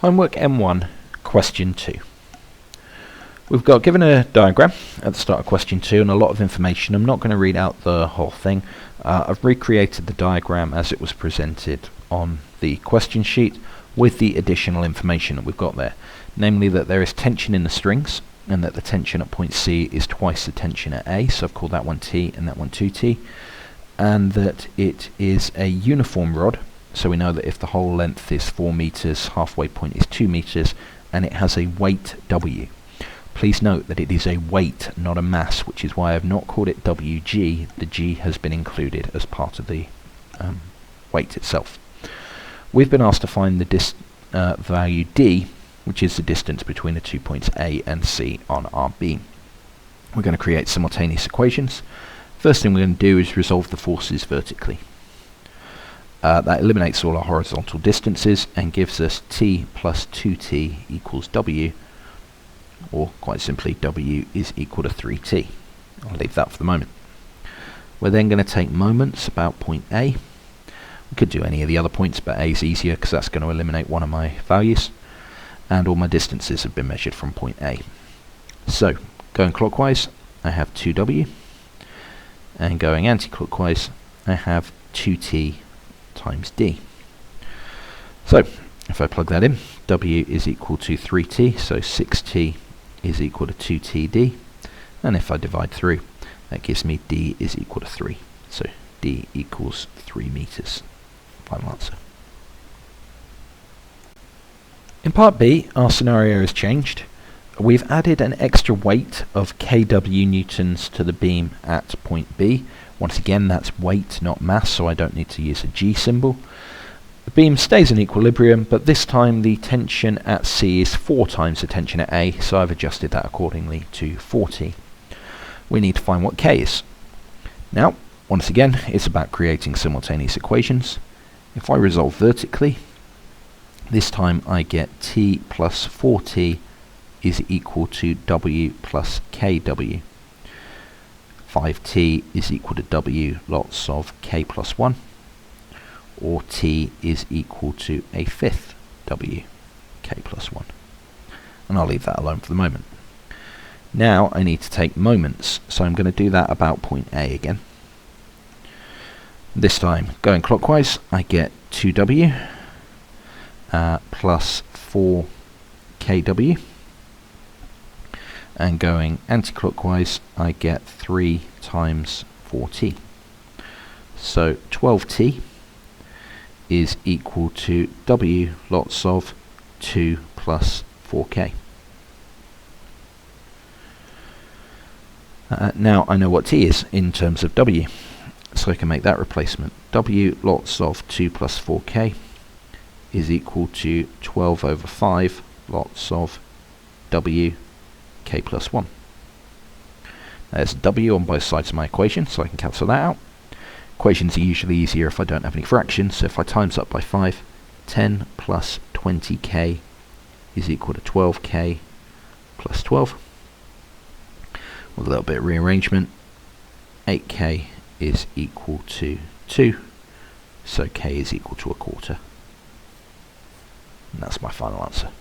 Homework M1, question 2. We've got given a diagram at the start of question 2 and a lot of information. I'm not going to read out the whole thing. I've recreated the diagram as it was presented on the question sheet with the additional information that we've got there. Namely that there is tension in the strings and that the tension at point C is twice the tension at A, so I've called that one T and that one 2T, and that it is a uniform rod. So we know that if the whole length is 4 meters, halfway point is 2 meters, and it has a weight W. Please note that it is a weight, not a mass, which is why I have not called it WG. The G has been included as part of the weight itself. We've been asked to find the value D, which is the distance between the 2 points A and C on our beam. We're going to create simultaneous equations. First thing we're going to do is resolve the forces vertically. That eliminates all our horizontal distances and gives us T plus 2T equals W, or quite simply W is equal to 3T. I'll leave that for the moment. We're then going to take moments about point A. We could do any of the other points, but A is easier because that's going to eliminate one of my values, and all my distances have been measured from point A. So going clockwise I have 2W, and going anti-clockwise I have 2T times D. So if I plug that in, W is equal to 3T, so 6T is equal to 2TD, and if I divide through, that gives me D is equal to 3, so D equals 3 meters. Final answer. In part B, our scenario has changed. We've added an extra weight of kW newtons to the beam at point B. Once again, that's weight, not mass, so I don't need to use a G symbol. The beam stays in equilibrium, but this time the tension at C is 4 times the tension at A, so I've adjusted that accordingly to 40. We need to find what K is. Now, once again, it's about creating simultaneous equations. If I resolve vertically, this time I get T plus 4T is equal to W plus KW. 5T is equal to W lots of K plus 1, or T is equal to a fifth W, K plus 1. And I'll leave that alone for the moment. Now I need to take moments, so I'm going to do that about point A again. This time, going clockwise, I get 2W plus 4KW. And going anti-clockwise, I get 3 times 4T. So 12T is equal to W lots of 2 plus 4K. Now I know what T is in terms of W, so I can make that replacement. W lots of 2 plus 4K is equal to 12 over 5 lots of W K plus 1. There's W on both sides of my equation, so I can cancel that out. Equations are usually easier if I don't have any fractions, so if I times up by 5, 10 plus 20K is equal to 12K plus 12. With a little bit of rearrangement, 8K is equal to 2, so K is equal to a quarter. And that's my final answer.